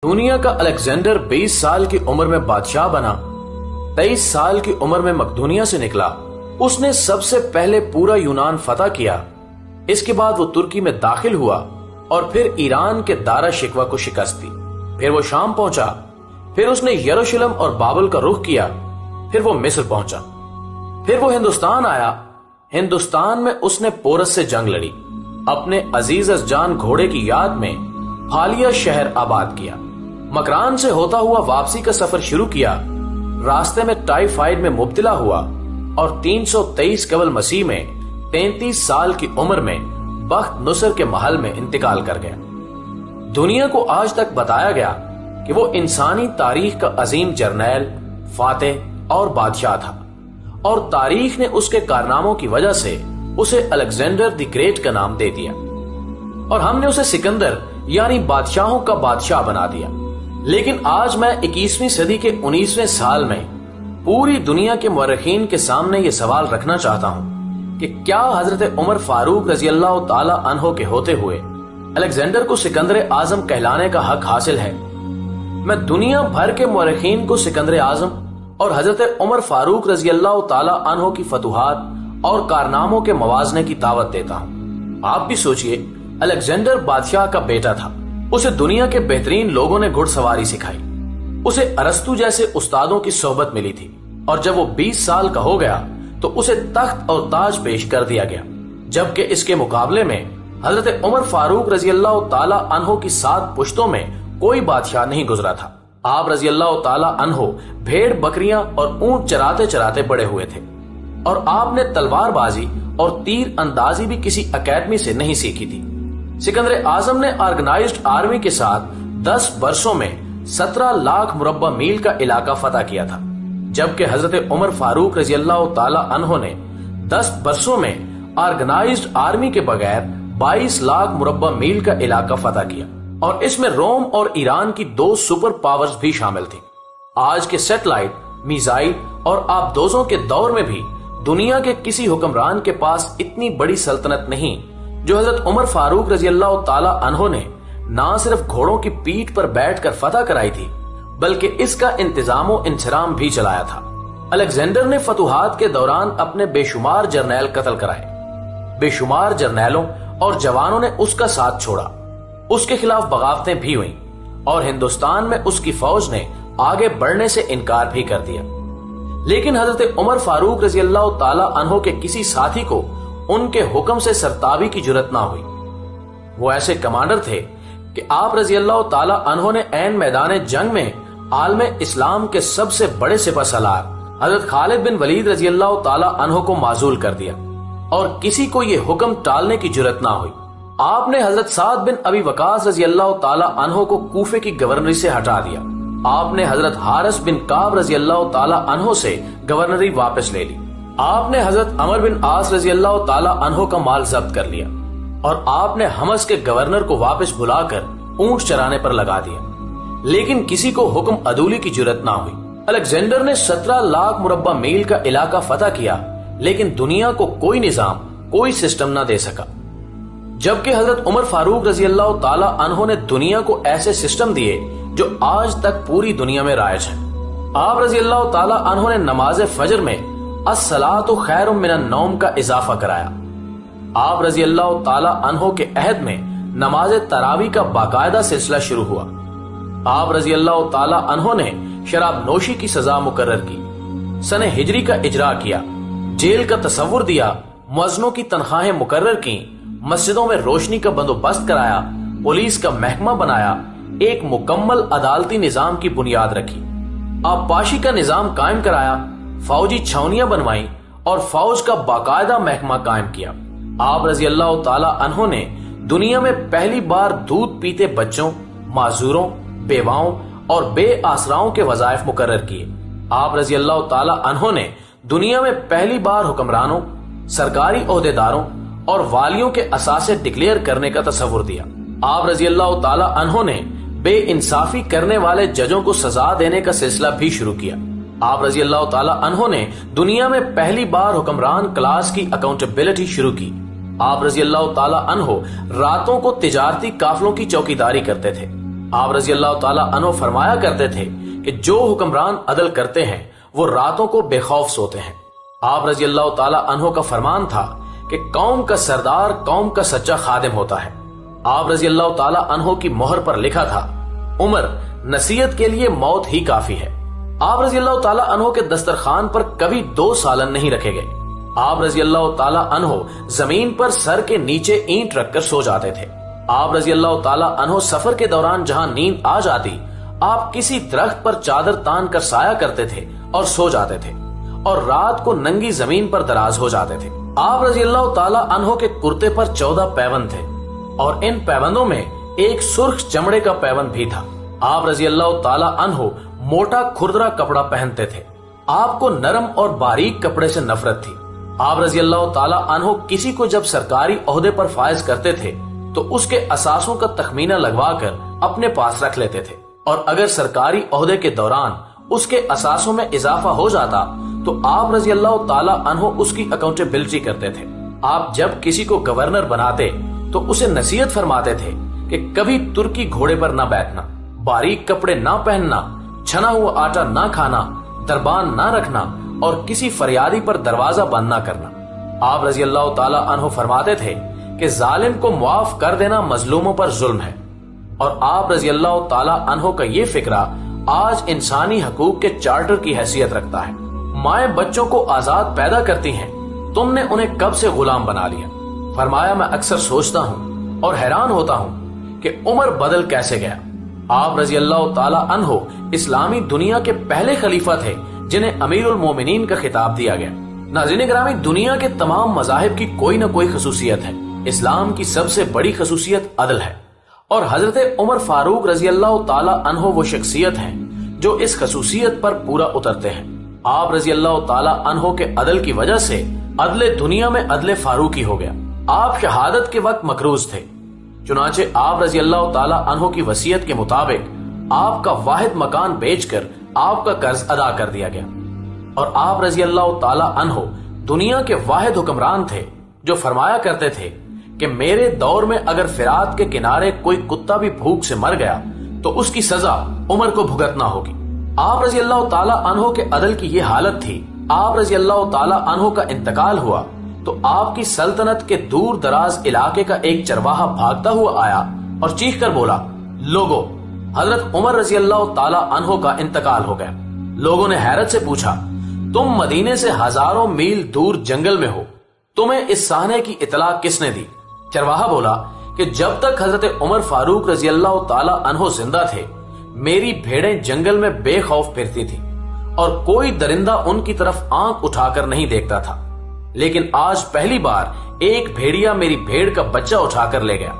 دنیا کا الیگزینڈر 20 سال کی عمر میں بادشاہ بنا، 23 سال کی عمر میں مقدونیہ سے نکلا۔ اس نے سب سے پہلے پورا یونان فتح کیا، اس کے بعد وہ ترکی میں داخل ہوا اور پھر ایران کے دارا شکوہ کو شکست دی۔ پھر وہ شام پہنچا، پھر اس نے یروشلم اور بابل کا رخ کیا، پھر وہ مصر پہنچا، پھر وہ ہندوستان آیا۔ ہندوستان میں اس نے پورس سے جنگ لڑی، اپنے عزیز از جان گھوڑے کی یاد میں حالیہ شہر آباد کیا، مکران سے ہوتا ہوا واپسی کا سفر شروع کیا، راستے میں ٹائیفائڈ میں مبتلا ہوا اور 323 قبل مسیح میں 33 سال کی عمر میں بخت نصر کے محل میں انتقال کر گیا۔ دنیا کو آج تک بتایا گیا کہ وہ انسانی تاریخ کا عظیم جرنیل، فاتح اور بادشاہ تھا، اور تاریخ نے اس کے کارناموں کی وجہ سے اسے الیگزینڈر دی گریٹ کا نام دے دیا، اور ہم نے اسے سکندر یعنی بادشاہوں کا بادشاہ بنا دیا۔ لیکن آج میں 21ویں صدی کے 19ویں سال میں پوری دنیا کے مورخین کے سامنے یہ سوال رکھنا چاہتا ہوں کہ کیا حضرت عمر فاروق رضی اللہ تعالی عنہ کے ہوتے ہوئے الیگزینڈر کو سکندر اعظم کہلانے کا حق حاصل ہے؟ میں دنیا بھر کے مورخین کو سکندر اعظم اور حضرت عمر فاروق رضی اللہ تعالی عنہ کی فتوحات اور کارناموں کے موازنے کی دعوت دیتا ہوں۔ آپ بھی سوچئے، الیگزینڈر بادشاہ کا بیٹا تھا، اسے دنیا کے بہترین لوگوں نے گھڑ سواری سکھائی، اسے ارسطو جیسے استادوں کی صحبت ملی تھی، اور جب وہ 20 سال کا ہو گیا تو اسے تخت اور تاج پیش کر دیا گیا، جبکہ اس کے مقابلے میں حضرت عمر فاروق رضی اللہ تعالی عنہ کی 7 پشتوں میں کوئی بادشاہ نہیں گزرا تھا۔ آپ رضی اللہ تعالی عنہ بھیڑ بکریاں اور اونٹ چراتے چراتے بڑے ہوئے تھے، اور آپ نے تلوار بازی اور تیر اندازی بھی کسی اکیڈمی سے نہیں سیکھی تھی۔ سکندر اعظم نے آرگنائزڈ آرمی کے ساتھ 10 برسوں میں 17 لاکھ مربع میل کا علاقہ فتح کیا تھا، جبکہ حضرت عمر فاروق رضی اللہ تعالی عنہ نے 10 برسوں میں آرگنائزڈ آرمی کے بغیر 22 لاکھ مربع میل کا علاقہ فتح کیا، اور اس میں روم اور ایران کی 2 سپر پاورز بھی شامل تھیں۔ آج کے سیٹلائٹ، میزائل اور آبدوزوں کے دور میں بھی دنیا کے کسی حکمران کے پاس اتنی بڑی سلطنت نہیں جو حضرت عمر فاروق رضی اللہ تعالی عنہ نے نہ صرف گھوڑوں کی پیٹھ پر بیٹھ کر فتح کرائی تھی، بلکہ اس کا انتظام و انصرام بھی چلایا تھا۔ الیگزینڈر نے فتوحات کے دوران اپنے بے شمار جرنیل قتل کرائے، بے شمار جرنیلوں اور جوانوں نے اس کا ساتھ چھوڑا، اس کے خلاف بغاوتیں بھی ہوئیں، اور ہندوستان میں اس کی فوج نے آگے بڑھنے سے انکار بھی کر دیا۔ لیکن حضرت عمر فاروق رضی اللہ تعالی عنہ کے کسی ساتھی کو ان کے حکم سے سرتابی کی جرت نہ ہوئی۔ وہ ایسے کمانڈر تھے کہ آپ رضی اللہ تعالی عنہ نے عین میدان جنگ میں عالم اسلام کے سب سے بڑے سپہ سالار حضرت خالد بن ولید رضی اللہ تعالی عنہ کو معزول کر دیا، اور کسی کو یہ حکم ٹالنے کی جرت نہ ہوئی۔ آپ نے حضرت سعد بن ابی وقاص رضی اللہ تعالی عنہ کو کوفے کی گورنری سے ہٹا دیا۔ آپ نے حضرت حارث بن کعب رضی اللہ تعالی عنہ سے گورنری واپس لے لی۔ آپ نے حضرت عمر بن عاص رضی اللہ تعالی عنہ کا مال ضبط کر لیا، اور آپ نے حمص کے گورنر کو واپس بلا کر اونٹ چرانے پر لگا دیا، لیکن کسی کو حکم عدولی کی جرت نہ ہوئی۔ الیگزینڈر نے 17 لاکھ مربع میل کا علاقہ فتح کیا، لیکن دنیا کو کوئی نظام، کوئی سسٹم نہ دے سکا، جبکہ حضرت عمر فاروق رضی اللہ تعالی عنہ نے دنیا کو ایسے سسٹم دیے جو آج تک پوری دنیا میں رائج ہیں۔ آپ رضی اللہ تعالی عنہ نے نماز فجر میں الصلاۃ خیر من النوم کا اضافہ کرایا۔ آپ رضی اللہ تعالی عنہ کے عہد میں نماز تراویح کا باقاعدہ سلسلہ شروع ہوا۔ آپ رضی اللہ تعالی عنہ نے شراب نوشی کی سزا مقرر کی، سنہ ہجری کا اجرا کیا، جیل کا تصور دیا، مؤذنوں کی تنخواہیں مقرر کی، مسجدوں میں روشنی کا بندوبست کرایا، پولیس کا محکمہ بنایا، ایک مکمل عدالتی نظام کی بنیاد رکھی، آبپاشی کا نظام قائم کرایا، فوجی چھاونیاں بنوائیں، اور فوج کا باقاعدہ محکمہ قائم کیا۔ آپ رضی اللہ تعالی عنہ نے دنیا میں پہلی بار دودھ پیتے بچوں، معذوروں، بیواؤں اور بے آسراؤں کے وظائف مقرر کیے۔ آپ رضی اللہ تعالی عنہ نے دنیا میں پہلی بار حکمرانوں، سرکاری عہدیداروں اور والیوں کے اثاثے ڈکلیئر کرنے کا تصور دیا۔ آپ رضی اللہ تعالی عنہ نے بے انصافی کرنے والے ججوں کو سزا دینے کا سلسلہ بھی شروع کیا۔ آپ رضی اللہ تعالی عنہ نے دنیا میں پہلی بار حکمران کلاس کی اکاؤنٹیبلٹی شروع کی۔ آپ رضی اللہ تعالی عنہ راتوں کو تجارتی قافلوں کی چوکیداری کرتے تھے۔ آپ رضی اللہ تعالیٰ عنہ فرمایا کرتے تھے کہ جو حکمران عدل کرتے ہیں وہ راتوں کو بے خوف سوتے ہیں۔ آپ رضی اللہ تعالیٰ عنہ کا فرمان تھا کہ قوم کا سردار قوم کا سچا خادم ہوتا ہے۔ آپ رضی اللہ تعالیٰ عنہ کی مہر پر لکھا تھا، عمر نصیحت کے لیے موت ہی کافی ہے۔ آپ رضی اللہ تعالیٰ عنہ کے دسترخوان پر کبھی 2 سالن نہیں رکھے گئے۔ آپ رضی اللہ تعالیٰ عنہ زمین پر سر کے نیچے اینٹ رکھ کر سو جاتے تھے۔ آپ رضی اللہ تعالیٰ عنہ سفر کے دوران جہاں نیند آ جاتی، آپ کسی درخت پر چادر تان کر سایہ کرتے تھے اور سو جاتے تھے، اور رات کو ننگی زمین پر دراز ہو جاتے تھے۔ آپ رضی اللہ تعالیٰ عنہ کے کرتے پر 14 پیوند تھے، اور ان پیوندوں میں ایک سرخ چمڑے کا پیوند بھی تھا۔ آپ رضی اللہ تعالیٰ عنہ موٹا کھردرا کپڑا پہنتے تھے۔ آپ کو نرم اور باریک کپڑے سے نفرت تھی۔ آپ رضی اللہ تعالیٰ عنہ کسی کو جب سرکاری عہدے پر فائز کرتے تھے تو اس کے اثاثوں کا تخمینہ لگوا کر اپنے پاس رکھ لیتے تھے، اور اگر سرکاری عہدے کے دوران اس کے اثاثوں میں اضافہ ہو جاتا تو آپ رضی اللہ تعالیٰ عنہ اس کی اکاؤنٹیبلٹی کرتے تھے۔ آپ جب کسی کو گورنر بناتے تو اسے نصیحت فرماتے تھے کہ کبھی ترکی گھوڑے پر نہ بیٹھنا، باریک کپڑے نہ پہننا، چھنا ہوا آٹا نہ کھانا، دربان نہ رکھنا، اور کسی فریادی پر دروازہ بند نہ کرنا۔ آپ رضی اللہ تعالیٰ عنہ فرماتے تھے کہ ظالم کو معاف کر دینا مظلوموں پر ظلم ہے، اور آپ رضی اللہ تعالیٰ عنہ کا یہ فکرہ آج انسانی حقوق کے چارٹر کی حیثیت رکھتا ہے۔ مائیں بچوں کو آزاد پیدا کرتی ہیں، تم نے انہیں کب سے غلام بنا لیا؟ فرمایا، میں اکثر سوچتا ہوں اور حیران ہوتا ہوں کہ عمر بدل کیسے گیا۔ آپ رضی اللہ تعالیٰ عنہ اسلامی دنیا کے پہلے خلیفہ تھے جنہیں امیر المومنین کا خطاب دیا گیا۔ ناظرین گرامی، دنیا کے تمام مذاہب کی کوئی نہ کوئی خصوصیت ہے۔ اسلام کی سب سے بڑی خصوصیت عدل ہے، اور حضرت عمر فاروق رضی اللہ تعالیٰ عنہ وہ شخصیت ہیں جو اس خصوصیت پر پورا اترتے ہیں۔ آپ رضی اللہ تعالیٰ عنہ کے عدل کی وجہ سے عدل دنیا میں عدل فاروقی ہو گیا۔ آپ شہادت کے وقت مقروض تھے، چنانچہ آپ رضی اللہ تعالیٰ عنہ کی وصیت کے مطابق آپ کا واحد مکان بیچ کر آپ کا قرض ادا کر دیا گیا، اور آپ رضی اللہ تعالیٰ عنہ دنیا کے واحد حکمران تھے جو فرمایا کرتے تھے کہ میرے دور میں اگر فرات کے کنارے کوئی کتا بھی بھوک سے مر گیا تو اس کی سزا عمر کو بھگتنا ہوگی۔ آپ رضی اللہ تعالیٰ عنہ کے عدل کی یہ حالت تھی۔ آپ رضی اللہ تعالیٰ عنہ کا انتقال ہوا تو آپ کی سلطنت کے دور دراز علاقے کا ایک چرواہا بھاگتا ہوا آیا اور چیخ کر بولا، لوگو، حضرت عمر رضی اللہ تعالیٰ عنہ کا انتقال ہو گیا۔ لوگوں نے حیرت سے پوچھا، تم مدینے سے ہزاروں میل دور جنگل میں ہو، تمہیں اس سانے کی اطلاع کس نے دی؟ چرواہا بولا کہ جب تک حضرت عمر فاروق رضی اللہ تعالیٰ عنہ زندہ تھے، میری بھیڑیں جنگل میں بے خوف پھرتی تھی اور کوئی درندہ ان کی طرف آنکھ اٹھا کر نہیں دیکھتا تھا، لیکن آج پہلی بار ایک بھیڑیا میری بھیڑ کا بچہ اٹھا کر لے گیا۔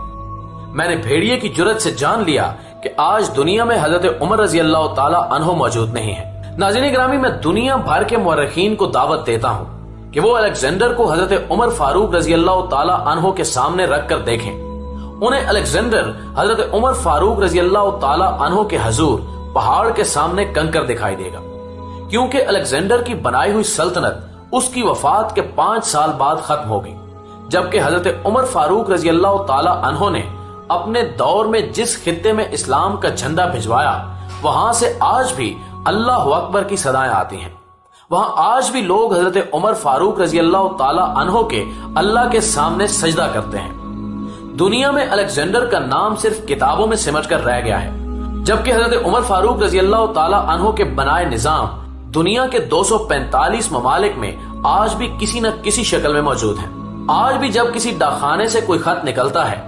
میں نے بھیڑیے کی جرت سے جان لیا کہ آج دنیا میں حضرت عمر رضی اللہ تعالیٰ عنہ موجود نہیں ہے۔ ناظرین گرامی، میں دنیا بھر کے مورخین کو دعوت دیتا ہوں کہ وہ الیگزینڈر کو حضرت عمر فاروق رضی اللہ تعالیٰ عنہ کے سامنے رکھ کر دیکھیں۔ انہیں الیگزینڈر حضرت عمر فاروق رضی اللہ تعالیٰ عنہ کے حضور پہاڑ کے سامنے کنکر دکھائی دے گا، کیونکہ الیگزینڈر کی بنائی ہوئی سلطنت اس کی وفات کے 5 سال بعد ختم ہوگی، جبکہ حضرت عمر فاروق رضی اللہ تعالیٰ عنہ نے اپنے دور میں جس خطے میں اسلام کا جھنڈا بھجوایا، وہاں سے آج بھی اللہ اکبر کی صدائیں آتی ہیں۔ وہاں آج بھی لوگ حضرت عمر فاروق رضی اللہ تعالیٰ عنہ کے اللہ کے سامنے سجدہ کرتے ہیں۔ دنیا میں الیگزینڈر کا نام صرف کتابوں میں سمٹ کر رہ گیا ہے، جبکہ حضرت عمر فاروق رضی اللہ تعالیٰ عنہ کے بنائے نظام دنیا کے 245 ممالک میں آج بھی کسی نہ کسی شکل میں موجود ہیں۔ آج بھی جب کسی ڈاکخانے سے کوئی خط نکلتا ہے،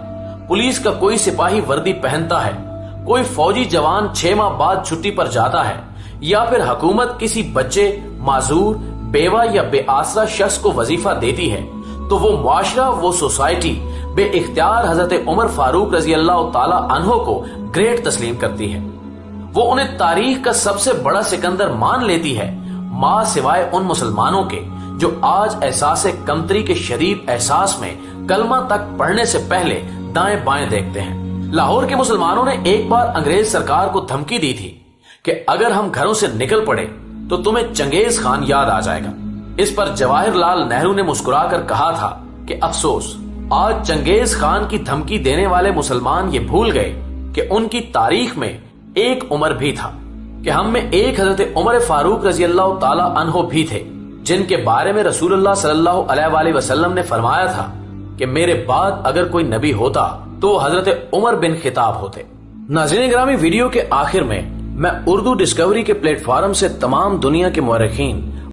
پولیس کا کوئی سپاہی وردی پہنتا ہے، کوئی فوجی جوان 6 ماہ بعد چھٹی پر جاتا ہے، یا پھر حکومت کسی بچے، معذور، بیوہ یا بے آسرا شخص کو وظیفہ دیتی ہے، تو وہ معاشرہ، وہ سوسائٹی بے اختیار حضرت عمر فاروق رضی اللہ تعالی عنہ کو گریٹ تسلیم کرتی ہے۔ وہ انہیں تاریخ کا سب سے بڑا سکندر مان لیتی ہے، ماں سوائے ان مسلمانوں کے جو آج احساس کمتری کے شدید احساس میں کلمہ تک پڑھنے سے پہلے دائیں بائیں دیکھتے ہیں۔ لاہور کے مسلمانوں نے ایک بار انگریز سرکار کو دھمکی دی تھی کہ اگر ہم گھروں سے نکل پڑے تو تمہیں چنگیز خان یاد آ جائے گا۔ اس پر جواہر لال نہرو نے مسکرا کر کہا تھا کہ افسوس، آج چنگیز خان کی دھمکی دینے والے مسلمان یہ بھول گئے کہ ان کی تاریخ میں ایک عمر بھی تھا کہ ہم میں ایک حضرت عمر فاروق رضی اللہ تعالی عنہ بھی تھے جن کے بارے میں رسول اللہ صلی اللہ علیہ وآلہ وسلم نے فرمایا تھا کہ میرے بعد اگر کوئی نبی ہوتا تو حضرت عمر بن خطاب ہوتے۔ ناظرین گرامی، ویڈیو کے آخر میں اردو ڈسکوری کے پلیٹ فارم سے تمام دنیا کے مورخین